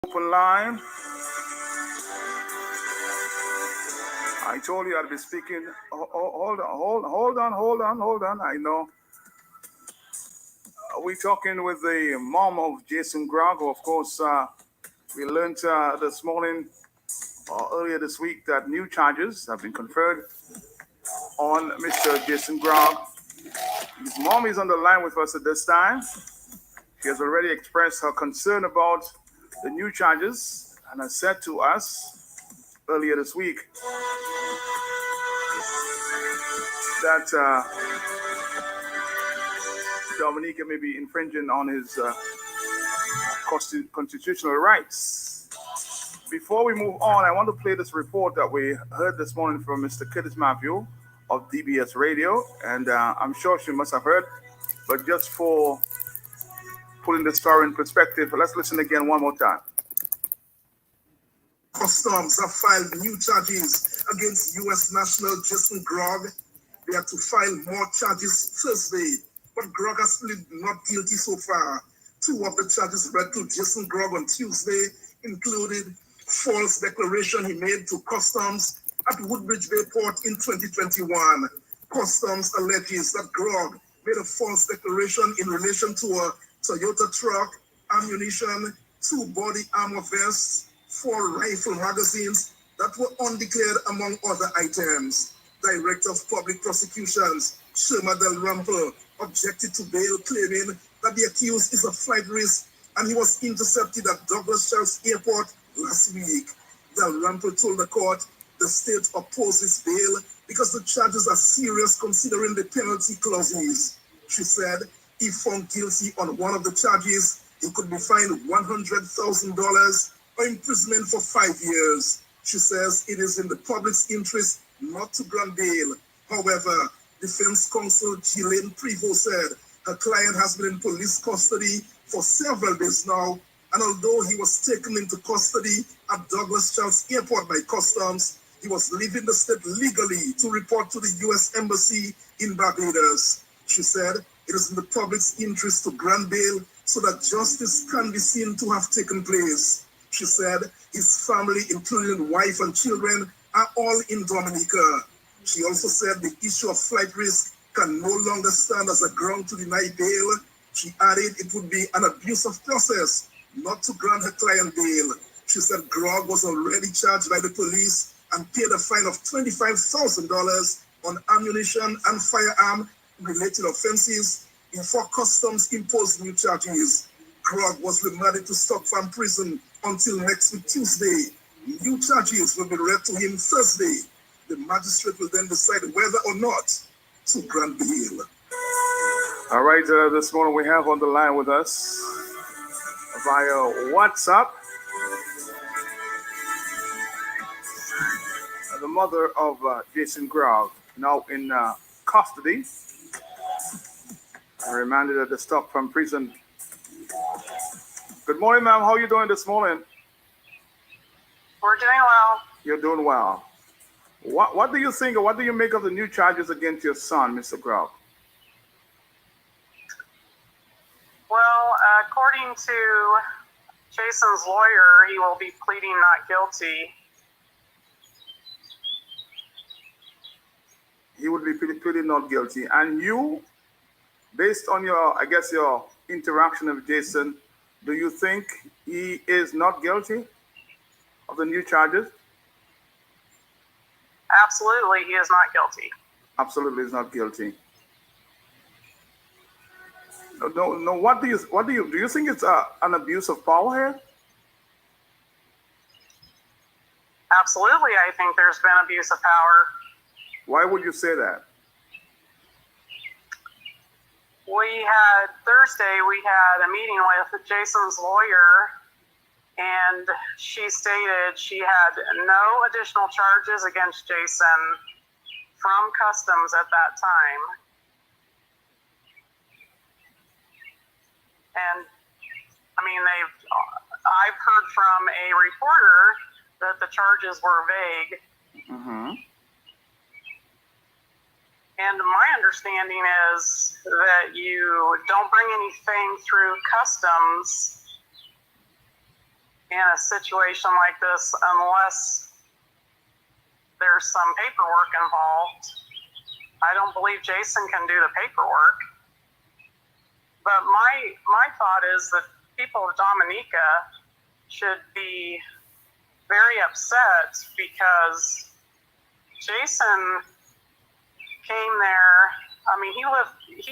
Open line. I told you I'd be speaking. Hold on. I know. We're talking with the mom of Jason Grogg. Of course, we learned this morning or earlier this week that new charges have been conferred on Mr. Jason Grogg. His mom is on the line with us at this time. She has already expressed her concern about the new charges and has said to us earlier this week that Dominica may be infringing on his constitutional rights. Before we move on, I want to play this report that we heard this morning from Mr. Curtis Matthew of DBS Radio, and I'm sure she must have heard, but just for putting the story in perspective, let's listen again one more time. Customs have filed new charges against U.S. national Jason Grogg. They had to file more charges Thursday, but Grogg has pleaded not guilty so far. Two of the charges read to Jason Grogg on Tuesday included false declaration he made to Customs at Woodbridge Bay Port in 2021. Customs alleges that Grogg made a false declaration in relation to a Toyota truck, ammunition, 2 body armor vests, 4 rifle magazines that were undeclared among other items. Director of Public Prosecutions, Sherma Del Rumpel, objected to bail, claiming that the accused is a flight risk and he was intercepted at Douglas Charles Airport last week. Del Rumpel told the court the state opposes bail because the charges are serious considering the penalty clauses. She said if found guilty on one of the charges, he could be fined $100,000 or imprisonment for 5 years. She says it is in the public's interest not to grant bail. However, defense counsel Ghislaine Prevost said her client has been in police custody for several days now, and although he was taken into custody at Douglas Charles Airport by Customs, he was leaving the state legally to report to the U.S. Embassy in Barbados. She said it is in the public's interest to grant bail so that justice can be seen to have taken place. She said his family, including wife and children, are all in Dominica. She also said the issue of flight risk can no longer stand as a ground to deny bail. She added it would be an abuse of process not to grant her client bail. She said Grogg was already charged by the police and paid a fine of $25,000 on ammunition and firearm related offenses before Customs imposed new charges. Grogg was remanded to Stockton Prison until next week Tuesday. New charges will be read to him Thursday. The magistrate will then decide whether or not to grant bail. All right, this morning we have on the line with us via WhatsApp the mother of Jason Grogg, now in custody, remanded at the Stockton prison. Good morning, ma'am. How are you doing this morning? We're doing well. You're doing well. What do you think, or what do you make of the new charges against your son, Mr. Grogg? Well, according to Jason's lawyer, he will be pleading not guilty. He would be pleading not guilty. And you, based on your interaction with Jason, do you think he is not guilty of the new charges? Absolutely, he is not guilty. Absolutely, is not guilty. No. What do you think it's an abuse of power here? Absolutely, I think there's been abuse of power. Why would you say that? Thursday, we had a meeting with Jason's lawyer, and she stated she had no additional charges against Jason from Customs at that time. And I've heard from a reporter that the charges were vague. Mm-hmm. And my understanding is that you don't bring anything through Customs in a situation like this unless there's some paperwork involved. I don't believe Jason can do the paperwork. But my thought is that people of Dominica should be very upset because Jason came there. I mean, he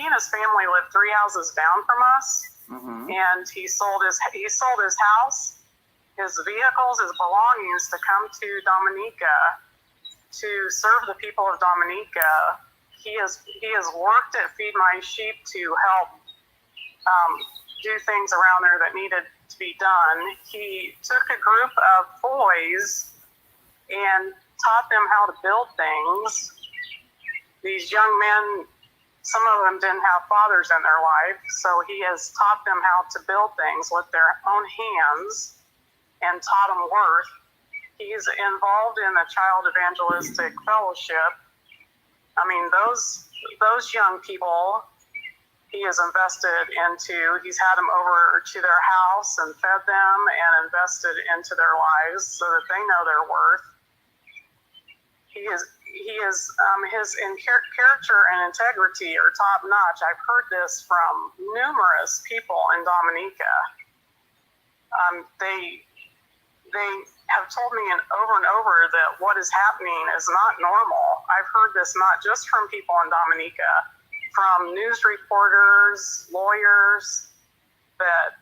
and his family lived 3 houses down from us, and he sold his house, his vehicles, his belongings to come to Dominica to serve the people of Dominica. He has worked at Feed My Sheep to help do things around there that needed to be done. He took a group of boys and taught them how to build things. These young men, some of them didn't have fathers in their life, so he has taught them how to build things with their own hands and taught them worth. He's involved in the Child Evangelistic Fellowship. I mean, those young people he has invested into. He's had them over to their house and fed them and invested into their lives so that they know their worth. His character and integrity are top notch. I've heard this from numerous people in Dominica. They have told me over and over that what is happening is not normal. I've heard this not just from people in Dominica, from news reporters, lawyers, that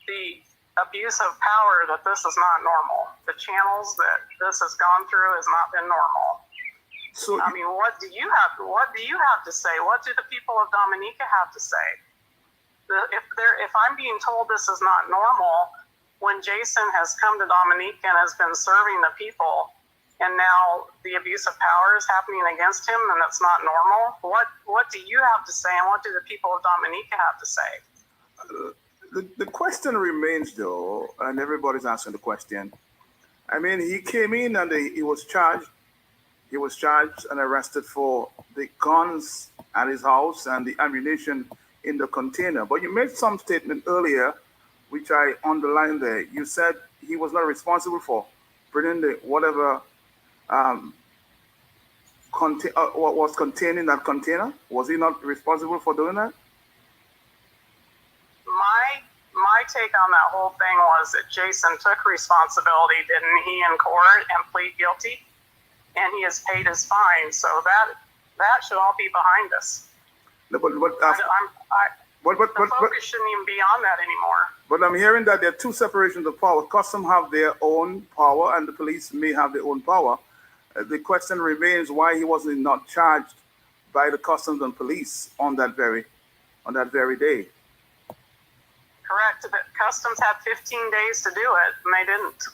the abuse of power, that this is not normal. The channels that this has gone through has not been normal. So, I mean, what do you have to say? What do the people of Dominica have to say? If I'm being told this is not normal, when Jason has come to Dominica and has been serving the people, and now the abuse of power is happening against him, and that's not normal, what do you have to say, and what do the people of Dominica have to say? The question remains, though, and everybody's asking the question. I mean, he came in and he was charged. He was charged and arrested for the guns at his house and the ammunition in the container. But you made some statement earlier, which I underlined there. You said he was not responsible for bringing the whatever what was contained in that container. Was he not responsible for doing that? My take on that whole thing was that Jason took responsibility, didn't he, in court and plead guilty, and he has paid his fine. So that should all be behind us. No, but the focus shouldn't even be on that anymore. But I'm hearing that there are two separations of power. Customs have their own power, and the police may have their own power. The question remains why he wasn't not charged by the customs and police on that very day. Correct. The customs had 15 days to do it, and they didn't.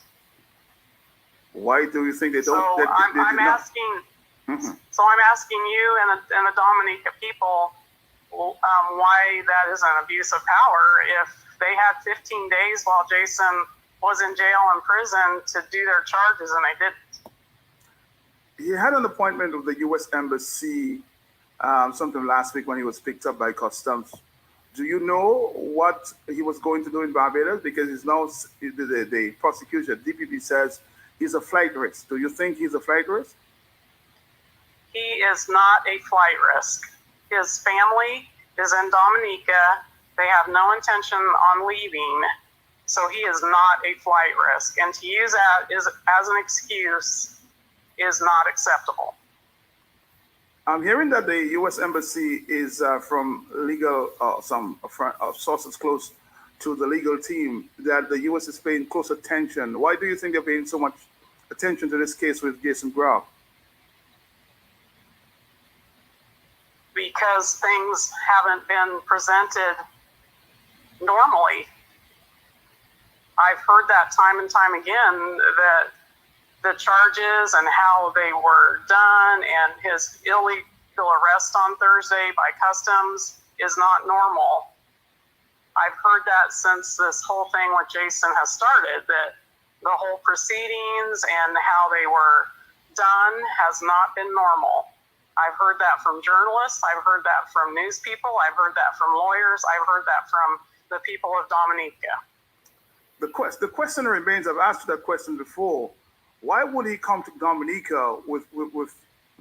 Why do you think they don't? So I'm asking. Mm-hmm. So I'm asking you and the Dominica people why that is an abuse of power. If they had 15 days while Jason was in jail and prison to do their charges, and they didn't. He had an appointment with the U.S. Embassy sometime last week when he was picked up by customs. Do you know what he was going to do in Barbados? Because he's now the prosecution, DPP, says he's a flight risk. Do you think he's a flight risk? He is not a flight risk. His family is in Dominica. They have no intention on leaving. So he is not a flight risk. And to use that as an excuse is not acceptable. I'm hearing that the U.S. Embassy is from legal, some sources close to the legal team, that the U.S. is paying close attention. Why do you think they're paying so much attention to this case with Jason Grogg? Because things haven't been presented normally. I've heard that time and time again, that the charges and how they were done and his illegal arrest on Thursday by customs is not normal. I've heard that since this whole thing with Jason has started, that the whole proceedings and how they were done has not been normal. I've heard that from journalists. I've heard that from news people. I've heard that from lawyers. I've heard that from the people of Dominica. the question remains. I've asked you that question before. Why would he come to Dominica with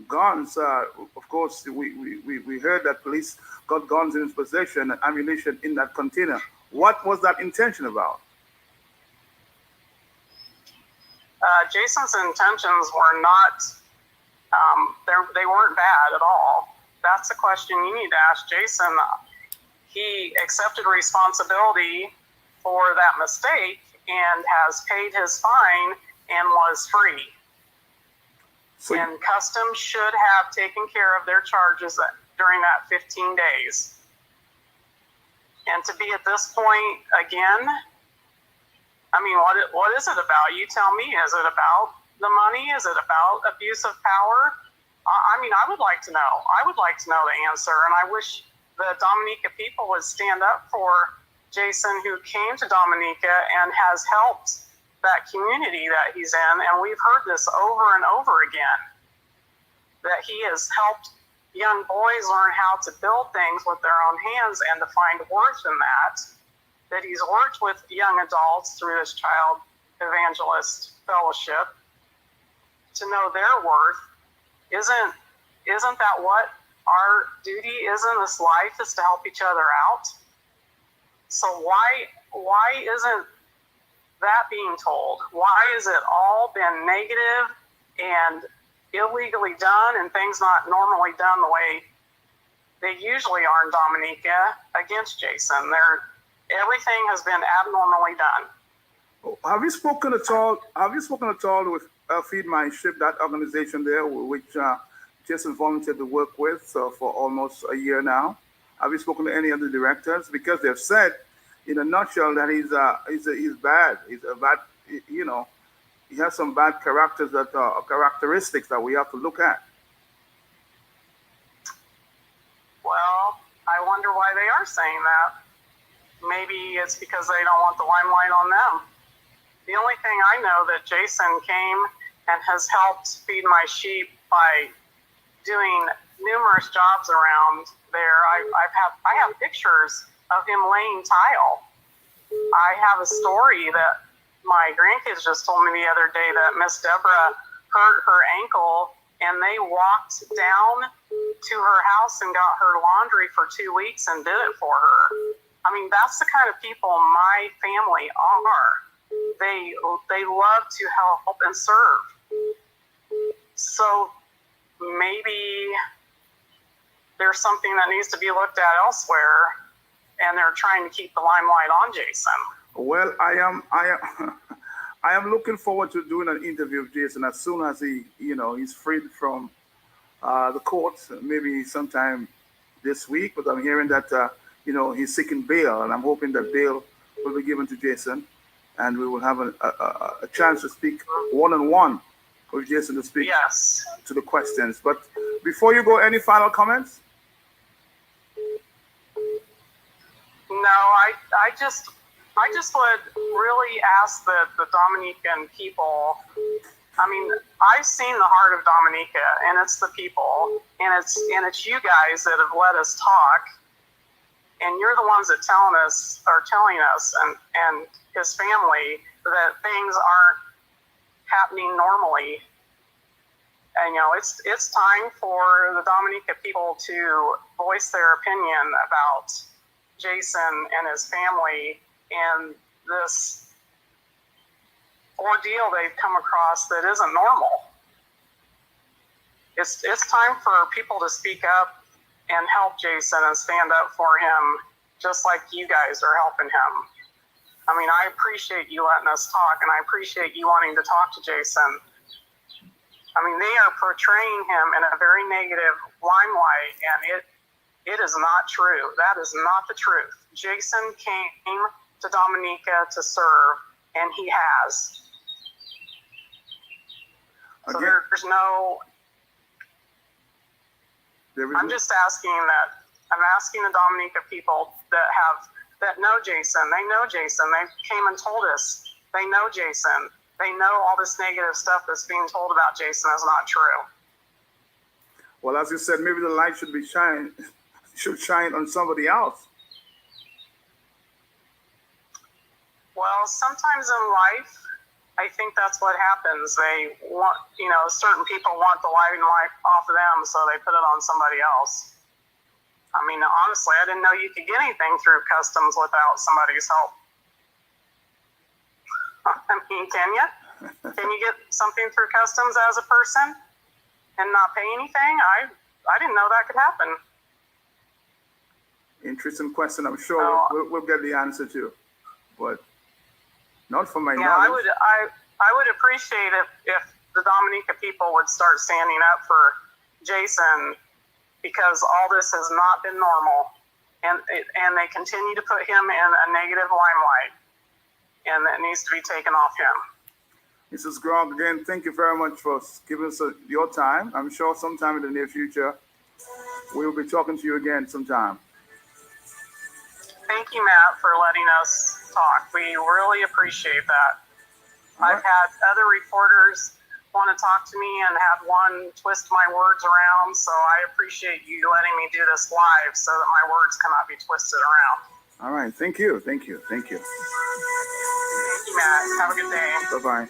guns? Of course, we heard that police got guns in his possession and ammunition in that container. What was that intention about? Jason's intentions were not, they weren't bad at all. That's a question you need to ask Jason. He accepted responsibility for that mistake and has paid his fine and was free. So, And Customs should have taken care of their charges during that 15 days. And to be at this point again, I mean, what is it about? You tell me. Is it about the money? Is it about abuse of power? I mean, I would like to know. I would like to know the answer. And I wish the Dominica people would stand up for Jason, who came to Dominica and has helped that community that he's in. And we've heard this over and over again, that he has helped young boys learn how to build things with their own hands and to find worth in that he's worked with young adults through this child evangelist fellowship to know their worth. Isn't that what our duty is in this life, is to help each other out? So why isn't that being told? Why has it all been negative and illegally done and things not normally done the way they usually are in Dominica against Jason? Everything has been abnormally done. have you spoken at all? Have you spoken at all with Feed My Ship, that organization there, which Jason volunteered to work with for almost a year now? Have you spoken to any of the directors? Because they've said, in a nutshell, that he's bad. He's a bad, he has some bad characteristics that we have to look at. Well, I wonder why they are saying that. Maybe it's because they don't want the limelight on them. The only thing I know that Jason came and has helped Feed My Sheep by doing numerous jobs around there. I have pictures of him laying tile. I have a story that my grandkids just told me the other day that Miss Deborah hurt her ankle and they walked down to her house and got her laundry for 2 weeks and did it for her. I mean, that's the kind of people my family are. They love to help and serve. So maybe there's something that needs to be looked at elsewhere, and they're trying to keep the limelight on Jason. Well, I am looking forward to doing an interview with Jason as soon as he's freed from the courts, maybe sometime this week. But I'm hearing that he's seeking bail, and I'm hoping that bail will be given to Jason, and we will have a chance to speak one-on-one with Jason to speak to the questions. But before you go, any final comments? No, I just would really ask the Dominican people. I mean, I've seen the heart of Dominica, and it's the people, and it's you guys that have let us talk, and you're the ones that telling us and his family that things aren't happening normally. And it's time for the Dominica people to voice their opinion about Jason and his family and this ordeal they've come across that isn't normal. It's time for people to speak up and help Jason and stand up for him, just like you guys are helping him. I mean, I appreciate you letting us talk, and I appreciate you wanting to talk to Jason. I mean, they are portraying him in a very negative limelight, and it is not true. That is not the truth. Jason came to Dominica to serve, and he has. So there's no. I'm just asking that. I'm asking the Dominica people that know Jason. They know Jason. They came and told us. They know Jason. They know all this negative stuff that's being told about Jason is not true. Well, as you said, maybe the light should shine on somebody else. Well, sometimes in life, I think that's what happens. They want, certain people want the limelight off of them, so they put it on somebody else. I mean, honestly, I didn't know you could get anything through customs without somebody's help. I mean, can you? Can you get something through customs as a person and not pay anything? I didn't know that could happen. Interesting question. I'm sure we'll get the answer to, but not from my knowledge. I would appreciate if the Dominica people would start standing up for Jason, because all this has not been normal, and they continue to put him in a negative limelight, and that needs to be taken off him. Mrs. Grogg, again, thank you very much for giving us your time. I'm sure sometime in the near future we'll be talking to you again sometime. Thank you, Matt, for letting us talk. We really appreciate that. All right. I've had other reporters want to talk to me and had one twist my words around, so I appreciate you letting me do this live so that my words cannot be twisted around. All right. Thank you. Thank you. Thank you. Thank you, Matt. Have a good day. Bye-bye.